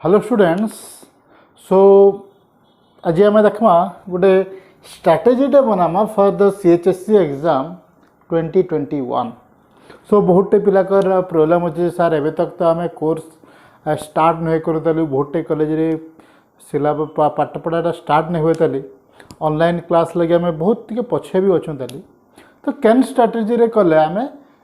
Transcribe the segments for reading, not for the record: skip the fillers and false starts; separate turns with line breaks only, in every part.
Hello students. सो आज आम देखा गोटे स्ट्राटेजीटे बनामा फॉर द सीएचएससी एग्जाम 2021। सो बहुतटे पिलाकर प्रोब्लेम अच्छे सर एवं तक तो आम कोर्स स्टार्ट नहीं करूँ बहुतटे कॉलेज रे सिलेबस पाठ पढ़ाटा स्टार्ट नहीं हुए ऑनलाइन क्लास लगे आम बहुत टे पछे भी अच्छे तो कैन स्ट्राटेजी रे कले आम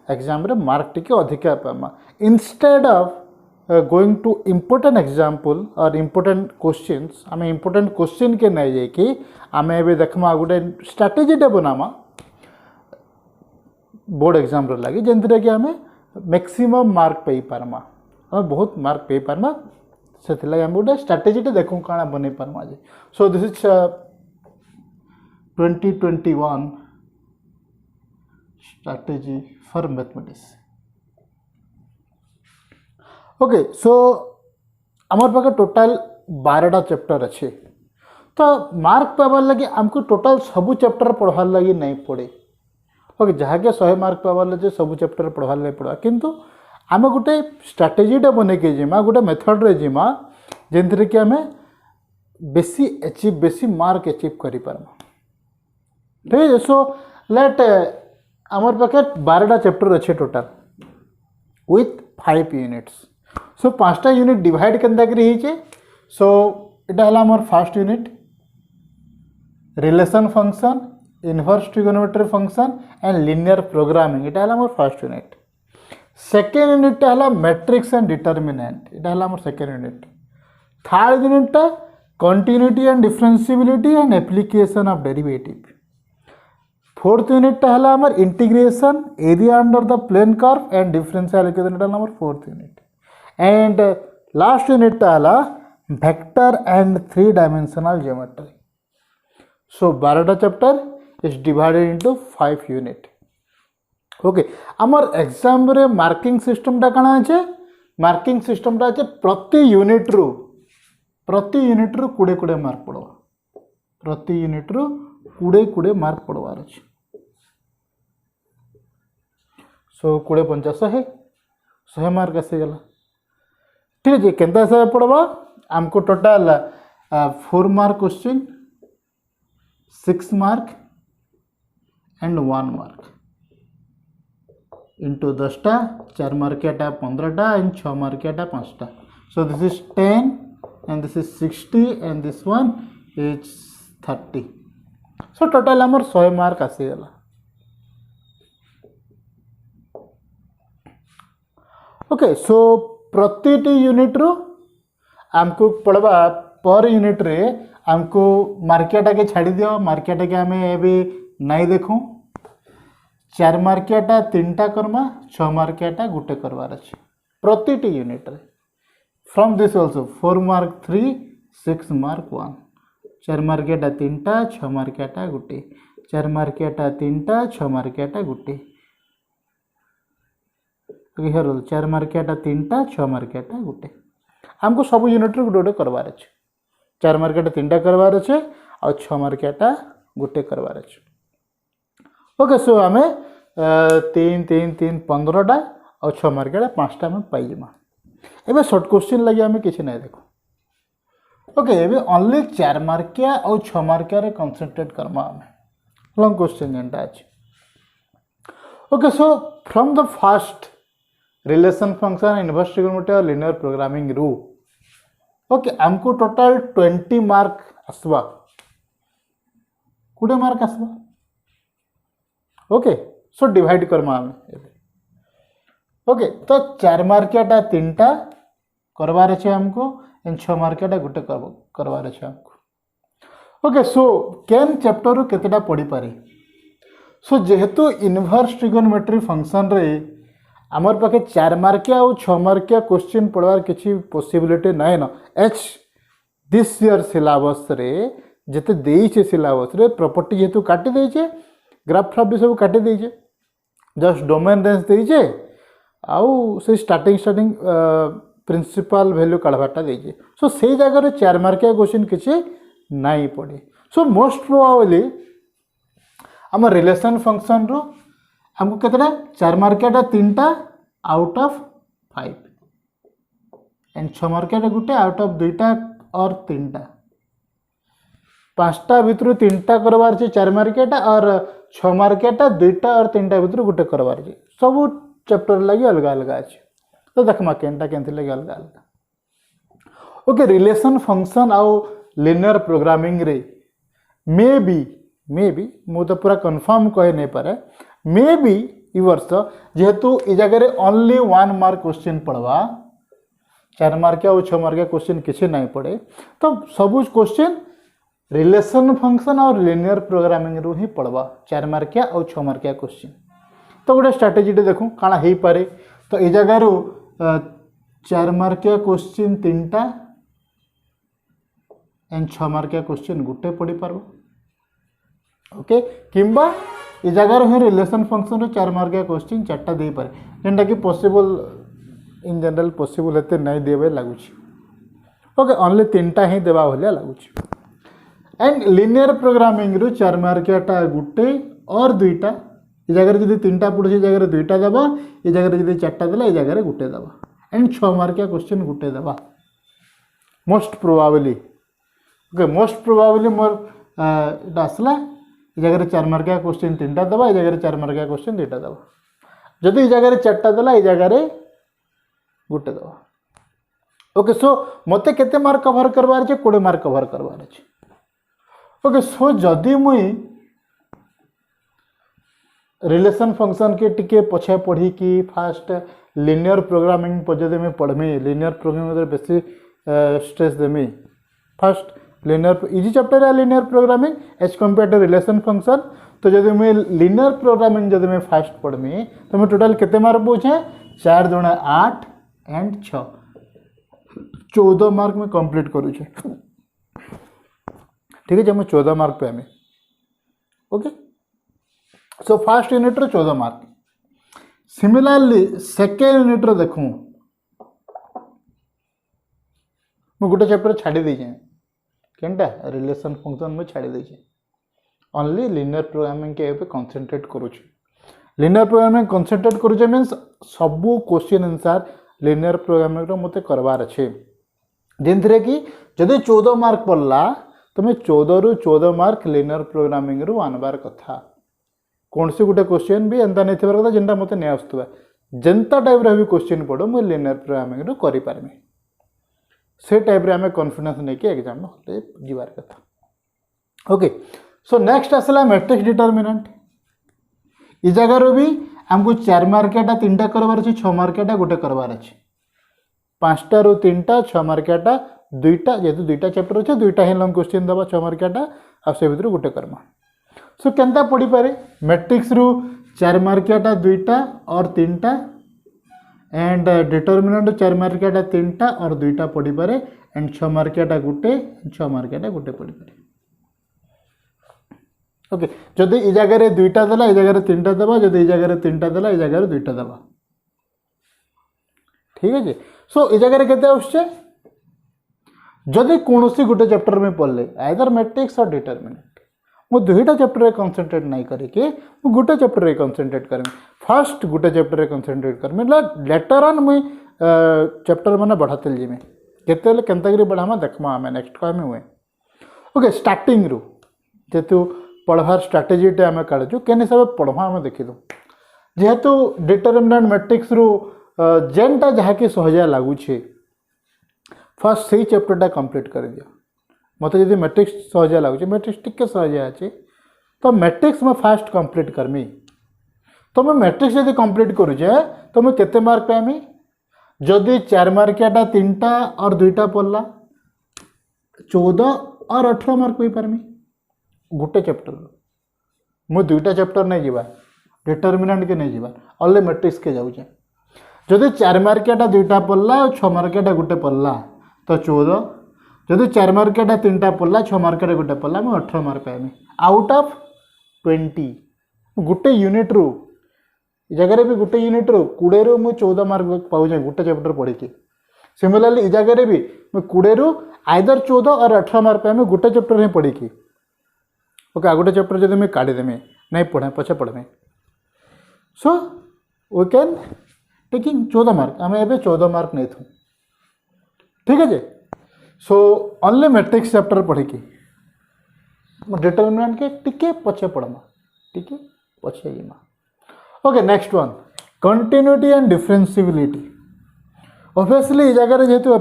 एग्जाम रे मार्क टी अधिका पामा instead of going to important example और इम्पोर्टेंट क्वेश्चंस आम इम्पोर्टेंट क्वेश्चन के नहीं जाकि आम ए देखमा गोटे स्ट्राटेजीटे बनामा बोर्ड एग्जाम लगी जंतरे कि आम मैक्सिमम मार्क पाई पारमा आम बहुत मार्क पाई पारमा से आम गोटे स्ट्राटेजीटे देखूँ कौन बन पार्मा आज। सो this is 2021 strategy for mathematics। Okay so आमर पाखे टोटाल 12टा चैप्टर अच्छे तो मार्क पाइबार लगे आमको टोटाल सबू चैप्टर पढ़वार लगी नहीं पड़े। ओके जहाँके 100 मार्क पाइबार लगे सबू चैप्टर पढ़वार लगे पड़ा किंतु आम गोटे स्ट्राटेजीटा बनैके जिमा गोटे मेथड रे जिमा जेनथरे कि आम बेसी मार्क अचीव करि पारमा। ठीक है। सो लेट आमर पाखे 12टा चैप्टर अच्छे टोटाल विथ 5 यूनिट्स। सो 5टा यूनिट डिवाइड केनता करी हिचे। सो इटा हला हमर first unit relation function inverse trigonometry function and linear programming इटा हला हमर फर्स्ट यूनिट। सेकेंड यूनिट हला मैट्रिक्स एंड डिटरमिनेंट इटा हला हमर second unit. Third unit continuity and differentiability and application of derivative. Fourth unit हला हमर integration area under the plane curve and differential equation इटा हमर fourth unit. And last unit हला vector and 3 dimensional geometry. So 12टा chapter is divided into 5 unit. Okay आमर exam रे marking सिस्टमटा काना আছে मार्किंग सिस्टमटा আছে प्रति यूनिट रु 20 मार्क पड़वा प्रति यूनिट रु 20 मार्क पड़वार अछि। सो 20 50 100 मार्क आसीगला। ठीक है केनता हिसाब पड़वा आमको total 4 mark question 6 mark and 1 mark into 10टा 4 मार्कियाटा 15टा एंड 6 मार्कियाटा 5टा। So this is 10 and this is 60 and this one is 30। So total आमर 100 मार्क आसीगला। ओके सो प्रति यूनिट रो आमको पड़वा पर यूनिट रे आमको मार्कियाटा के छाड़ी दियो मार्कियाटा के आम एबे नहीं देखूँ 4 मार्कियाटा 3टा करमा 6 मार्कियाटा गोटे करवार अच्छे प्रति यूनिट रे। From this also 4 mark 3 6 mark 1 4 मार्कियाटा 3टा 6 मार्कियाटा गोटे 4 मार्कियाटा 3टा 6 मार्कियाटा गोटे 4 मार्कियाटा 3टा 6 मार्कियाटा गोटे आमको सब यूनिट गोटे गोटे करवार अच्छे 4 मार्कियाटा 3टा करवार अच्छे और 6 मार्कियाटा गोटे करवार अच्छे। ओके सो आम 3 3 3 15टा और 6 मार्कियाटा 5टा आम पाइजिमा। एबे शॉर्ट क्वेश्चन लगे आम किसी नहीं देखो। ओके एबे ओनली 4 मार्किया और 6 मार्किया रे कंसंट्रेट करमा आम लॉन्ग क्वेश्चन जेनटा अछि। Okay so from the first relation function inverse trigonometry और लिनियर प्रोग्रामिंग रू ओके आमको टोटल 20 मार्क आसवा 20 मार्क आसवा। ओके सो डिवाइड करमा आम ओके तो 4 मार्कियाटा 3टा करवार अच्छे आमको एंड 6 मार्कियाटा गोटे करवार अच्छे आमको। ओके सो केन चैप्टर रु केतेटा पढ़ी पारे। सो जेहेतु इनवर्स ट्रिगोनोमेट्री फंक्शन रे आमर पाखे 4 मार्किया और 6 मार्किया क्वेश्चन पढ़वार किसी पॉसिबिलिटी नहीं न एच दिस ईयर सिलेबस रे जेते देइछे सिलेबस रे प्रॉपर्टी जेतु काटी देइछे ग्राफ फ्राफ भी सब काटी देइछे जस्ट डोमेन रेंज देइछे आउ से स्टार्टिंग प्रिंसिपल वैल्यू काढ़वाटा देइछे। सो से जगह रे 4 मार्किया क्वेश्चन किसी नहीं पड़े। सो मोस्ट प्रोबेबली आम रिलेशन फंक्शन रो हमको कितना 4 मार्कियाटा 3टा out of 5 and 6 मार्किया Gute out of दुईटा और तीनटा 5टा भितर 3टा करवार छै 4 मार्कियाटा और 6 मार्कियाटा 2टा और 3टा भितर गुटे करवार छै सब चैप्टर लगी अलग अलग अच्छे तो देखमा केनटा केनथि लगी अलग अलग ओके रिलेशन फंक्शन आउ लिनियर प्रोग्रामिंग रे मे बी मु तो पूरा कंफर्म कहे नहीं पारे मे बी ई वर्ष जेहेतु ई जगह रे ओनली 1 मार्क क्वेश्चन पड़वा 4 मार्किया और 6 मार्किया क्वेश्चन किसी नहीं पड़े तो सब क्वेश्चन रिलेशन फंक्शन और लिनियर प्रोग्रामिंग रू ही पड़वा 4 मार्किया और 6 मार्किया क्वेश्चन तो गोटे स्ट्राटेजी देखूँ काଣା हो पारे तो ये जगार 4 मार्किया क्वेश्चन 3टा एंड 6 मार्किया क्वेश्चन गुटे पड़ी पार ओके किंबा ये जगार ही रिलेशन फंक्शन 4 मार्किया क्वेश्चन 4टा दे पारे जेनटा कि पॉसिबल इन जनरल पॉसिबल एते नहीं देवे लगुच ओके ओनली 3टा ही देवा भलिया लगुच एंड लिनियर प्रोग्रामिंग रू 4 मार्कियाटा गुटे और 2टा ये जगह जब 3टा पड़े जगह 2टा दबा ये जगह जब 4टा देला ये जगह गुटे दबा एंड 6 मार्किया क्वेश्चन गुटे दबा मोस्ट प्रोबाबली ओके मोस्ट प्रोबाबली मोर इटा आसला ये जगह 4 मार्किया क्वेश्चन 3टा दबा ये जगह 4 मार्किया क्वेश्चन 2टा दबा जदि ये जगह 4टा देला ये जगह गुटे दबा ओके सो मते केते मार्क कवर करवार छे 20 मार्क कवर करवार छे ओके सो जदि मुई रिलेशन फंक्शन के टिके पछे पढ़ी कि फास्ट लिनियर प्रोग्रामिंग पद्धति में पढ़मी लिनियर प्रोग्रामिंग बेसी स्ट्रेस देमी फास्ट लिनियर इजी चैप्टर है linear programming as compare to relation function तो जब मैं लिनियर प्रोग्रामिंग जब मैं फास्ट पढ़मी तो मैं टोटल केते मार्क पूछे 4 दूना 8 एंड 6 14 मार्क में कंप्लीट करूँ ठीक है मैं 14 मार्क पे हमें ओके सो फर्स्ट यूनिट रो 14 मार्क सिमिलरली सेकेंड यूनिट रो देखूँ मैं गोटे चैप्टर छाड़ी देछे केनटा रिलेशन फंक्शन में छाड़ी देछे ओनली लिनियर प्रोग्रामिंग के पे कंसंट्रेट करूछु लिनियर प्रोग्रामिंग कंसंट्रेट करूछु मींस सबु क्वेश्चन आंसर लिनियर प्रोग्रामिंग रो मते करवार अछि जेंथरे कि जदि 14 मार्क पड़ला तो मैं 14 रु 14 मार्क लिनियर प्रोग्रामिंग रु आनबार कथा कौन सी गोटे क्वेश्चन भी एंता नहीं थिबार कथा जेनटा मते नै आस्तुबा जेंता टाइप रे भी क्वेश्चन पड़ो मैं लिनियर प्रोग्रामिंग रु करि पारमे से टाइप रे हमें कॉन्फिडेंस नहीं कि एग्जाम में जीवार कथा ओके सो नेक्स्ट आसला मैट्रिक्स डिटरमिनेंट ई जगह रो भी हमको 4 मार्कियाटा 3टा करवार अछि 6 मार्कियाटा गोटे करवार अछि 5टा रो 3टा 6 मार्कियाटा 2टा जेतु 2टा चैप्टर अछि 2टा ही लॉन्ग क्वेश्चन दबा 6 मार्कियाटा आ से भीतर गोटे कर्मा सो केनता पढ़ी पारे मैट्रिक्स रू 4 मार्कियाटा 2टा और 3टा एंड डिटरमिनेंट 4 मार्कियाटा 3टा और 2टा पढ़ी पारे एंड 6 मार्कियाटा गुटे 6 मार्कियाटा गुटे पढ़ी पारे ओके जदि ई जगह रे 2टा देला ई जगह रे 3टा देबा जदि ई जगह रे 3टा देला ई जगह रे 2टा देबा ठीक है जी सो ई जगह रे केते आछे जदि कोनोसी गुटे चैप्टर में पढ़ले आइदर मैट्रिक्स और डिटरमिनेंट मो 2टा चैप्टर रे कंसंट्रेट नहीं करके मो गुटे चैप्टर रे कंसंट्रेट करमी फर्स्ट गुटे चैप्टर रे कंसंट्रेट करमी लेटर ऑन मुई चैप्टर माने बढ़ाते जिमे केते ले केनतागिरी बढ़ामा देखमा हमें नेक्स्ट को हमें हुए ओके स्टार्टिंग रू जेतु पढ़वार स्ट्राटेजी टे आम काढ़ु केन हिसाब पढ़वा आम देखिदु जेहेतु डिटरमिनेंट मैट्रिक्स रू जेनटा जहाँकि सहजिया लगुचे फर्स्ट से चैप्टरटा कंप्लीट कर दिया मत जब मैट्रिक्स सहजिया लगुचे मैट्रिक्स टिके सहजिया अच्छे तो मैट्रिक्स में फास्ट कंप्लीट करमी तो मैं मैट्रिक्स जब कंप्लीट करुचे तो मैं केते मार्क पाइमी जदि 4 मार्कियाटा 3टा और 2टा पढ़ला 14 और 18 मार्क पाई पारमी गोटे चैप्टर मु 2टा चैप्टर नहीं जीवा डिटरमिनेंट के नहीं जीवा ओनली मैट्रिक्स के जाऊे जदि 4 मार्कियाटा 2टा पढ़ला और 6 मार्कियाटा गोटे पढ़ला तो 14 जदि 4 मार्कियाटा 3टा पढ़ला 6 मार्कियाटा गोटे पढ़ला मैं 18 मार्क पाइमी आउट ऑफ 20 गोटे यूनिट रू जगह भी गोटे यूनिट रू 20 रू मुझे 14 मार्क पाऊे गोटे चैप्टर पढ़ी सिमिलरली इ जगह भी मैं 20 रू आइदर 14 और 18 मार्क पाइमी गोटे चैप्टर ही पढ़ी ओके गोटे चैप्टर जब मैं काढ़ीदेमी नहीं पढ़े पछे पढ़े so we can taking 14 mark आम ए 14 मार्क नहीं थू ठीक है जे। सो ओनली मैट्रिक्स चैप्टर पढ़ी डिटरमिनेंट के टिके पछे पढ़मा टिके पछे जीमा। Okay next one continuity and differentiability. Obviously ये जगह जेहेतु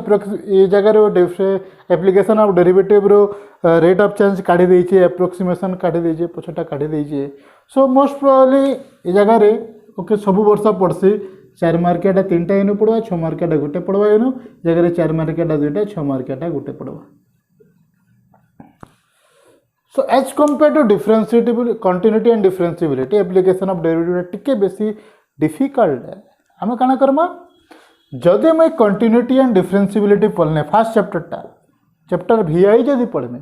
ये जगह एप्लिकेशन ऑफ डेरिवेटिव रो रेट ऑफ चेंज काढ़ी देइछे एप्रोक्सीमेशन काढ़ी देइछे पछटा काढ़ी देइछे। सो मोस्ट प्रोबेबली ये जगह रे ओके सब वर्ष पढ़सी 4 मार्कियाटा 3टा एनु पड़वा 6 मार्कियाटा गोटे पड़वा एनु जगह 4 मार्कियाटा 2टा 6 मार्कियाटा गोटे पड़वा। So as compare to differentiability continuity and differentiability application of derivative टिके बेसी डिफिकल्ट है। आम काना करमा जदि मैं कंटिन्यूटी एंड डिफरेंशिएबिलिटी पढ़ने फर्स्ट चैप्टर VI जदि पढ़मी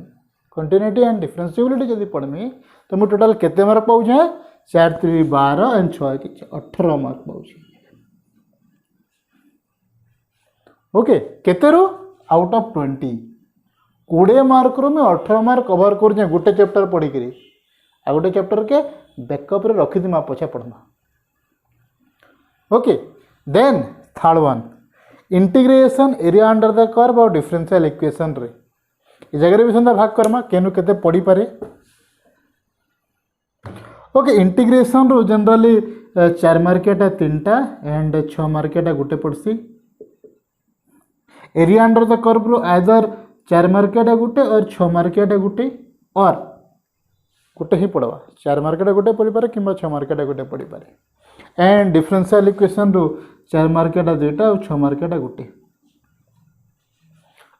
कंटिन्यूटी एंड डिफरेंशिएबिलिटी जदि पढ़मी तो मुझे टोटाल केते मार्क पाऊँ 4 3 12 एंड 6 18 मार्क पाऊँ। ओके केतेरो आउट ऑफ 20 मार्क रो मैं 18 मार्क कवर कर गोटे चैप्टर पढ़ी करी आ गोटे चैप्टर के बैकअप रे रखी दिमा पछे पढ़मा। Okay then third one integration area under the curve और डिफरेंशियल इक्वेशन रे ये जगह भी संदा भाग करमा केनु केते पढ़ी पारे। ओके इंटीग्रेशन रो जनरली 4 मार्कियाटा 3टा एंड 6 मार्कियाटा गोटे पड़सी। एरिया अंडर द कर्व रो आइदर 4 मार्कियाटा गोटे और 6 मार्कियाटा गोटे और गोटे ही पड़वा 4 मार्कियाटा गोटे पढ़ी पारे कि 6 मार्कियाटा गोटे पढ़ी पारे। एंड डिफरेंशियल इक्वेशन रो 4 मार्कियाटा 2टा और 6 मार्कियाटा गोटे।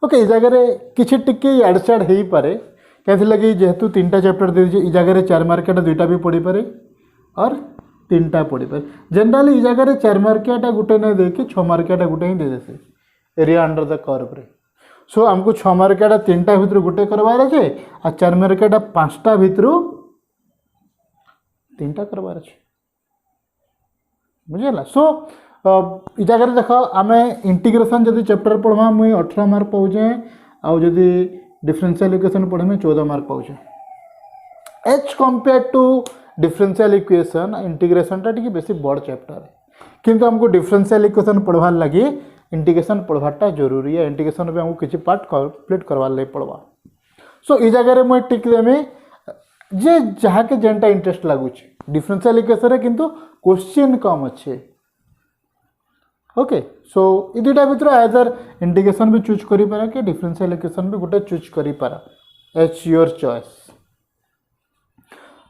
ओके ये जगह किसी टिके आड़ साड़ हो पारे क्या लगे जेहेतु 3टा चैप्टर दे दीजिए जगह 4 मार्कियाटा 2टा भी पढ़ी पारे और 3टा पढ़ी पारे। जनरली ये जगह 4 मार्कियाटा गोटे नहीं देके 6 मार्कियाटा गोटे ही दे देते एरिया अंडर द कर्व रे। सो आमको 6 मार्कियाटा 3टा भितर गोटे करवार अच्छे आ 4 मार्कियाटा 5टा भितर 3टा करवार अच्छे बुझेगा। सो ये जगह देख आम इंटीग्रेशन जब चैप्टर पढ़वा मुई 18 मार्क पाऊे आउ जदि डिफरेंशियल इक्वेशन पढ़े 14 मार्क पाऊे। As compare to differential equation integration टा टी बेसी बड़ चैप्टर है किंतु हमको डिफरेंशियल इक्वेशन पढ़वार लगी इंटीग्रेशन पढ़वाटा जरूरी है। इंटीग्रेशन में हमको किसी पार्ट कंप्लीट करवार लगे पढ़वा। सो ये जगह मुझे टिक देमी जे जहाँ के जेनटा इंटरेस्ट लगुच डिफरेंशियल इक्वेशन किंतु क्वेश्चन कम अच्छे। ओके सो ये दुटा भर आइदर इंटीग्रेशन भी चूज करी पारा कि डिफरेंशियल इक्वेशन भी गोटे चूज करी पारा as your choice.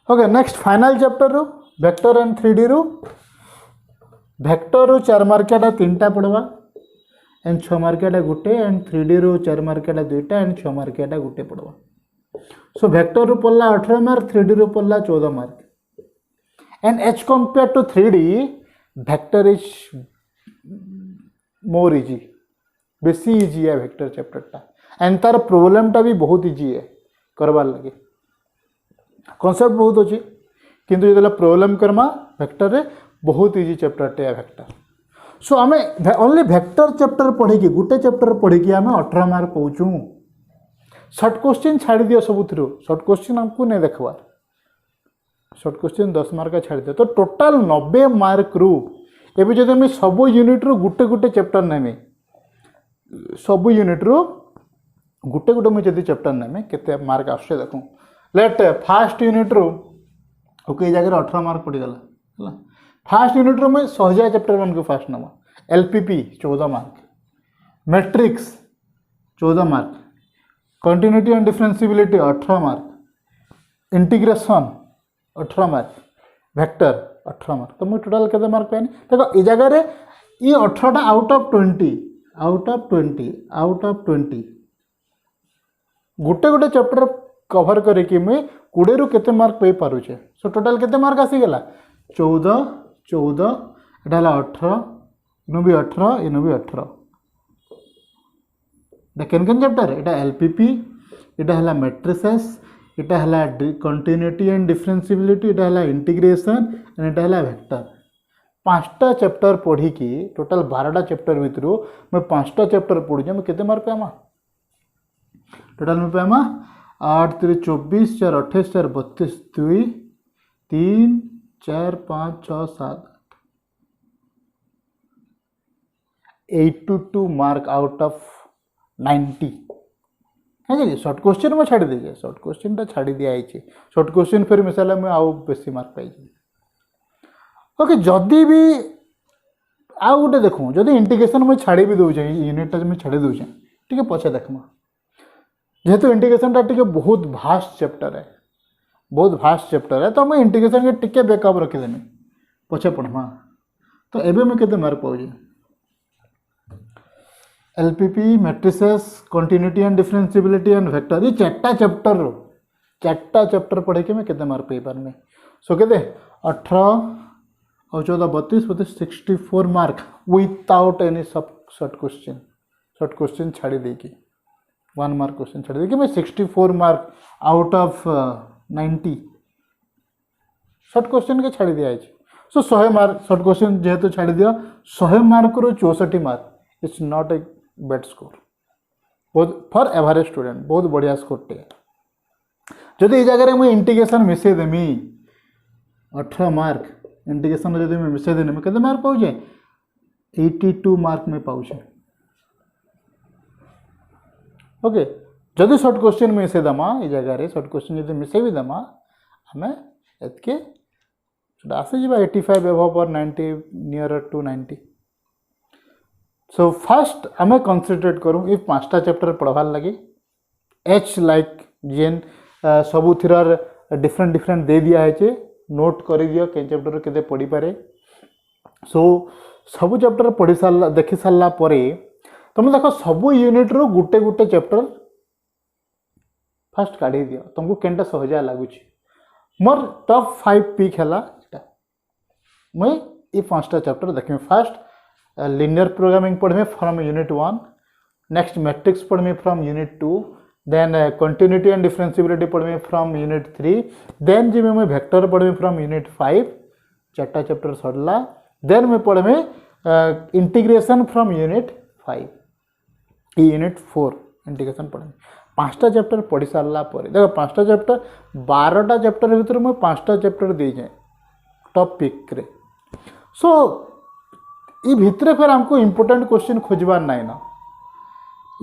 Okay next final chapter रो वेक्टर एंड 3D रो वेक्टर रो 4 मार्कियाटा 3टा पढ़वा एंड 6 मार्कियाटा गोटे एंड 3D रो 4 मार्कियाटा 2टा एंड 6 मार्कियाटा गोटे पढ़वा। सो वेक्टर रो पढ़ला 18 मार्क 3D रो पढ़ला 14 mark and as compare to 3D vector is more easy बेसी इजी है वेक्टर चैप्टर टा एंड तार प्रॉब्लम टा भी बहुत इजी है करवार लगे कॉन्सेप्ट बहुत अच्छी किंतु ये प्रॉब्लम करमा वेक्टर रे बहुत इजी चैप्टर टे वेक्टर। सो आम ओनली वेक्टर चैप्टर पढ़ी गोटे चैप्टर पढ़ी आम 18 मार्क पाऊँ। शॉर्ट क्वेश्चन छाड़ दियो सब शॉर्ट क्वेश्चन हमको नहीं देखवार शॉर्ट क्वेश्चन 10 मार्क छाड़ दियो तो टोटाल 90 मार्क रू एवं जब मुझे सब यूनिट रू गोटे गोटे चैप्टर नेमी सब यूनिट रू गोटे गोटे मुझे चैप्टर नेमी केते मार्क आसुचे देखूँ लेट फास्ट यूनिट रू ओके जगह 18 मार्क पड़गला फास्ट यूनिट रू मुझे सहजा चैप्टर मान को फास्ट नवा LPP 14 mark matrix 14 mark continuity and differentiability 18 mark integration 18 mark vector 18 mark तो मुझे टोटाल केते मार्क पानी देखो ये जगह ये 18टा आउट ऑफ 20 गोटे गोटे चैप्टर कवर करके मुझे 20 रू केते मार्क पाई पारुचे। सो टोटाल केते मार्क आसीगला 14 14 एटा 18 इनु भी 18 इनु भी 18 केन केन चैप्टर एटा LPP एटा हला मैट्रिसेस एटा हला कंटिन्यूटी एंड डिफरेंशिएबिलिटी एटा हला इंटीग्रेशन एंड एटा हला वेक्टर 5टा चैप्टर पढ़ी कि टोटाल 12टा चैप्टर भितर मैं 5टा चैप्टर पढ़ी मैं केते मार्क पामा टोटाल में पामा 8 3 24 4 28 4 32 2 3 4 5 6 7 82 मार्क आउट ऑफ 90 है शॉर्ट क्वेश्चन में छाड़ी दीजिए शॉर्ट क्वेश्चन छाड़ी दिखाई शॉर्ट क्वेश्चन फिर मिसाला मुझे आउ बेसी मार्क पाई ओके जदि भी आउ गोटे देखूँ जदि इंटीग्रेशन मुझे छाड़ी भी दूचे यूनिटा मुझे छाड़ी दूचे टी पचे देखमा जेहेतु इंटीग्रेशन टी बहुत भास्ट चैप्टर है बहुत भास्ट चैप्टर है तो मुझे इंटीग्रेशन के टिके बैकअप रखीदेमी पचे पढ़मा तो एवं मुझे केते मार्क पाऊँ LPP matrices continuity and differentiability and vector ये चार्टा चैप्टर पढ़े के मैं केते मार्क पाई पारमे सो केते 18 और 14 32 32 64 mark without any short question छाड़ी देकी 1 मार्क क्वेश्चन छाड़ी देकी मैं 64 mark out of 90 short question के छाड़ी दिया सो 100 मार्क शॉर्ट क्वेश्चन जेहेतु छाड़ी दिया 100 मार्क रो 64 mark it's not a bad score बहुत फॉर एवरेज स्टूडेंट बहुत बढ़िया स्कोर टे जदि इस जगह मुझे इंटीग्रेशन मिसई देमी 18 मार्क इंटीग्रेशन जब मैं मिसई देनी केते मार्क पाऊे 82 मार्क में पाऊे ओके जदि शॉर्ट क्वेश्चन मिसई दमा ये जगह शॉर्ट क्वेश्चन जब मिसई भी दमा आम एतके आसी जा 85 एबव और 90 नियर टू 90 सो फर्स्ट आम कनसेंट्रेट करूँ ये 5टा चैप्टर पढ़वार लगे एच लाइक जेन सबुथिर डिफरेंट दे दिया है नोट कर दियो के चैप्टर के पढ़ी पारे सो सबू चैप्टर पढ़ी सारा देखी सारा तुम देख सबू यूनिट रो गुटे गुटे चैप्टर फास्ट काढ़ी दियो तुमको केनटा सहजा लगुच मोर टॉप 5 पिक है मुई ये 5टा चैप्टर देखी फास्ट linear programming पढ़मे फ्रॉम यूनिट 1 नेक्स्ट मैट्रिक्स पढ़मे from unit 2 then continuity and differentiability पढ़मे फ्रॉम यूनिट 3 देन जी मैं वेक्टर पढ़मे फ्रॉम यूनिट 5 4टा चैप्टर सरला देन मैं पढ़मे integration from unit 5 unit 4 integration पढ़मे 5टा चैप्टर पढ़ी सारा देखो 5टा चैप्टर 12टा चैप्टर भीतर मैं 5टा चैप्टर दे जाए टॉप पिक रे सो ये भितर फिर हमको इम्पोर्टेंट क्वेश्चन खोजबार ना ना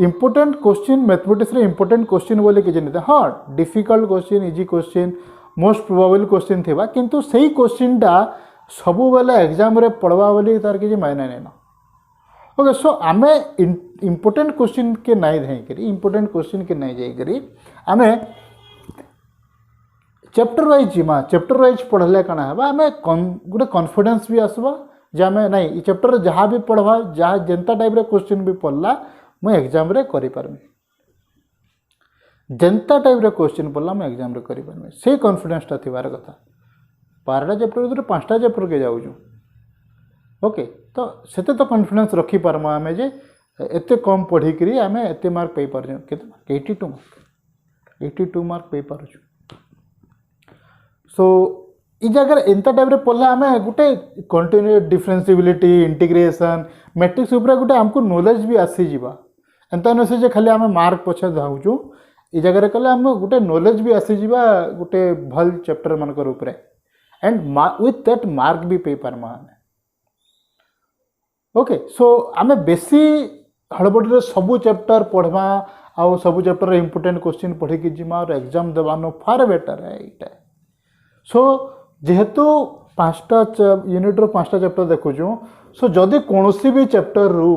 इम्पोर्टेंट क्वेश्चन मैथमेटिक्स रे इम्पोर्टेंट क्वेश्चन बोले कि नहीं हाँ difficult question easy question most probable question थिबा किंतु सही क्वेश्चनटा सबु बेले एग्जाम रे पढ़वा बोली तार किसी मायने नहीं ना ओके सो आम इम्पोर्टेंट क्वेश्चन के नहीं धैकरी इम्पोर्टेंट क्वेश्चन के नहीं जाइकरी आम चैप्टर वाइज जीमा चैप्टर वाइज पढ़ले कण है आम गोटे कॉन्फिडेंस भी आसबा जे आम नहीं चैप्टर जहाँ भी पढ़वा जहाँ जेनता टाइप रे क्वेश्चन भी पढ़ला मुझे एग्जाम रे करि पारमी जेनता टाइप रे क्वेश्चन पढ़ला मुझे एग्जाम रे करि पारमी से कॉन्फिडेंसटा थिबार कथा 12टा चैप्टर भीतर 5टा चैप्टर के जाऊँ ओके तो सेते तो कॉन्फिडेंस रखी पारमा आमे जे एते कम पढ़ी करी आमे एते मार्क पे पार केते मार्क 82 मार्क पे पार सो इ जगह एंता टाइप रे पढ़ला आमे गुटे कंटिन्यू डिफरेंशिएबिलिटी इंटीग्रेशन मैट्रिक्स ऊपर गुटे हमको नॉलेज भी आसी जीवा एंता न से जे खाली आमे मार्क पछे धाउचू इ जगह कले आम गुटे नॉलेज भी आसी जीवा गुटे भल चैप्टर मनकर ऊपर एंड विथ दैट मार्क भी पे पारमा आमे ओके सो आमे बेसी हड़बड़ी सबू चैप्टर पढ़वा आउ सबू चैप्टर इंपोर्टेंट क्वेश्चन पढ़ी कि जिमा और एग्जाम देवानो फार बेटर है इटा सो जेहेतु 5टा यूनिट रो 5टा चैप्टर देखुछु सो जदि कोनोसी भी चैप्टर रू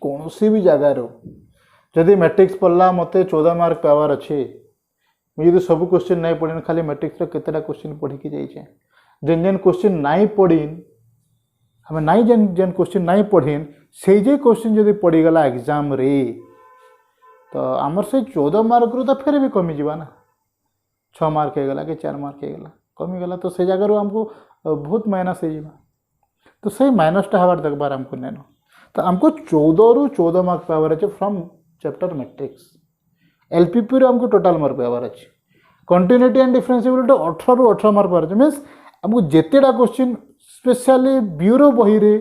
कोनोसी भी जगह रू जदि मैट्रिक्स पढ़ला मते 14 मार्क पावर अच्छे मुझे तो सब क्वेश्चन नहीं पढ़ी खाली मैट्रिक्स रो केतेटा क्वेश्चन पढ़ी कि जाइछे जेन जेन क्वेश्चन नहीं पढ़ीन हमें नहीं जेन जेन क्वेश्चन नहीं पढ़ीन से जे क्वेश्चन जदि पड़ी गला एग्जाम रे तो आमर से 14 मार्क रू तो फिर भी कमी जीवा ना 6 मार्क हो गला कि 4 मार्क हो गला कमी गला तो से जगह हमको बहुत माइनस हो जावा तो सही माइनसटा हबार देखबार हमको नहीं तो हमको 14 रू 14 मार्क पावर अच्छे फ्रॉम चैप्टर मैट्रिक्स एलपीपी हमको टोटाल मार्क पावर अच्छे कंटिन्यूटी एंड डिफरेंशिएबिलिटी 18 रू 18 मार्क पावर मीन्स हमको जितेटा क्वेश्चन स्पेशली ब्यूरो बही रे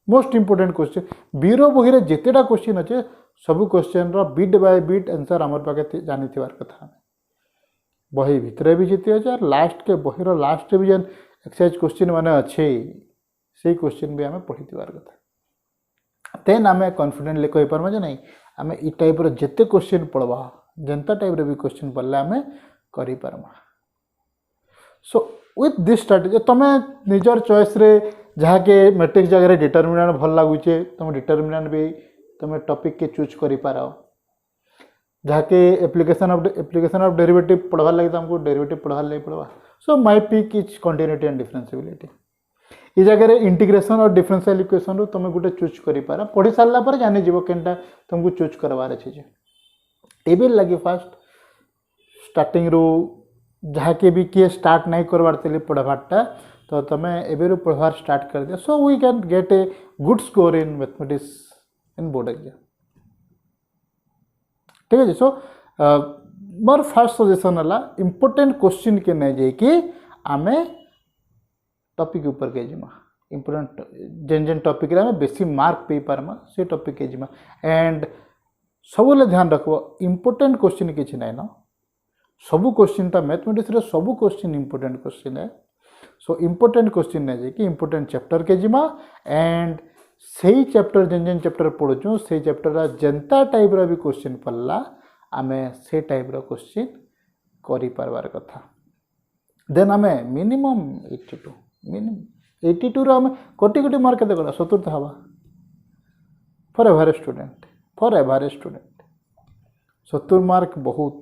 मोस्ट इंपोर्टेंट क्वेश्चन ब्यूरो बही रे जितेटा क्वेश्चन अच्छे सब क्वेश्चन रो बिट बाय बिट आंसर आमर पाखे जानी थिबार कथा बही भितर भी जीती अच्छे और लास्ट के बही रो लास्ट भी जेन एक्सरसाइज क्वेश्चन माने अच्छे से क्वेश्चन भी आम पढ़ी थिबार कथा देन आम कॉन्फिडेंटली कहि पारमा जे नहीं आम इ टाइप जिते क्वेश्चन पढ़वा जनता टाइप भी क्वेश्चन पढ़ले आम करि पारमा। सो विथ दिस स्ट्राटेजी तुम निजर चॉइस रे जहाँ के मैट्रिक्स जगह डिटर्मिनेंट भल लगुचे तुम डिटर्मिनेंट भी तुम टॉपिक के चूज कर पार जहाँ के एप्लिकेशन ऑफ डेरिवेटिव पढ़वा लगे तुमको डेरिवेटिव पढ़वा लगे पढ़वा। So my pick is continuity and differentiability ये जगह इंटीग्रेशन और डिफरेंशियल इक्वेशन रू तुम गोटे चूज कर पार पढ़ी सारा पर जानी जीव केनटा तुमको चूज करवार अच्छे ये लगे फास्ट स्टार्टिंग रू जहाँ के भी किए स्टार्ट नहीं करवार थे पढ़वाटा तो तुम एवं पढ़वार स्टार्ट कर दिया। So we can get a good score in mathematics in board exam ठीक है। सो मोर फर्स्ट सजेशन है इम्पोर्टेंट क्वेश्चन के नहीं जाकि आम टॉपिक ऊपर के जिमा इम्पोर्टेंट जेन जेन टॉपिक रे आम बेसी मार्क पे पारमा से टॉपिक के जिमा एंड सब ध्यान रखो इम्पोर्टेंट क्वेश्चन किसी ना ना सबू क्वेश्चन टा मैथमेटिक्स रे सबू क्वेश्चन इम्पोर्टेंट क्वेश्चन है। सो इम्पोर्टेंट क्वेश्चन नहीं जाकि इम्पोर्टेंट चैप्टर के जिमा एंड सही चैप्टर जेन जेन चैप्टर पढ़ुचु से चैप्टर जनता टाइप रा भी क्वेश्चन पढ़ला आमे से टाइप रा क्वेश्चन करि पारबार कथा देन आमे मिनिमम 82 रा आमे कोटी कोटी मार्क केते गला चतुर्थ हवा फॉर एवरेज स्टूडेंट 70 मार्क बहुत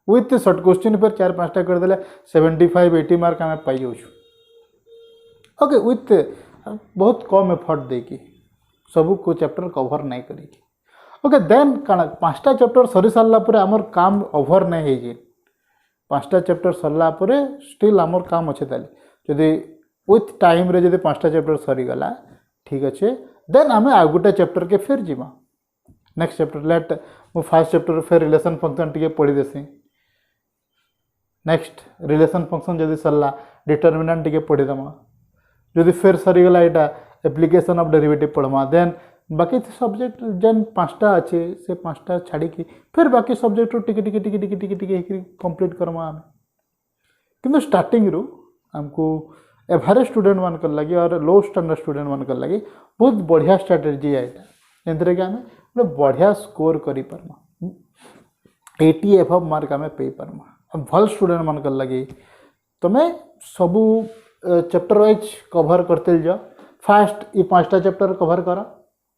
विथ शॉर्ट क्वेश्चन पर 4-5टा कर देले 75-80 मार्क आमे पाई जाउछु ओके विथ बहुत कम एफर्ट देकी सबू को चैप्टर कवर नहीं करी ओके देन काना 5टा चैप्टर सरी सारा पर आमर काम ओवर नहीं हो 5टा चैप्टर सरला पर स्टिल आमर काम अच्छे ताली जदि विथ टाइम रे जदि 5टा चैप्टर सरी गला ठीक अच्छे देन आम आ गोटे चैप्टर के फिर जीमा नेक्स्ट चैप्टर लेट मु फर्स्ट चैप्टर फिर रिलेशन फंक्शन टिके पढ़ी देसी नेक्स्ट रिलेशन फंक्शन जदि सरला डिटर्मिनेंट टिके पढ़ी दमा जदि फिर सरीगला यहाँ एप्लिकेशन ऑफ डेरिवेटिव पढ़मा देन बाकी सब्जेक्ट जेन 5टा अच्छे से 5टा छाड़ी फिर बाकी सब्जेक्ट टिके टिके टिके टिके टिके टिके कंप्लीट करमा आम किंतु स्टार्टिंग रू आमको एवरेज स्टूडेंट मान कर लगी और लो स्टैंडर्ड स्टूडेंट मान कर लगी बहुत बढ़िया स्ट्राटेजी है यहाँ जैसे कि आम गोटे बढ़िया स्कोर कर 80 एभव मार्क आम पे पार्मा भल स्टूडेंट मान कर लगी तुम्हें सबू चैप्टर वाइज कवर करते जाओ फास्ट ये 5टा चैप्टर कवर कर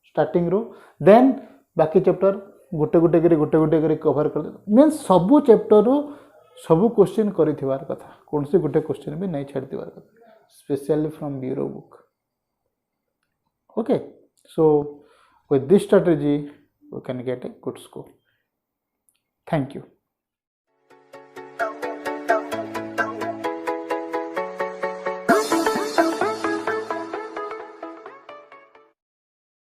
स्टार्टिंग रू देन बाकी चैप्टर गोटे गोटे कवर कर मीन्स सबू चैप्टर रू सबू क्वेश्चन करिथिबार कथा कौन से गोटे क्वेश्चन भी नहीं छाड़ दिवार कथा specially from bureau book okay. So with this strategy we can get a good score. Thank you.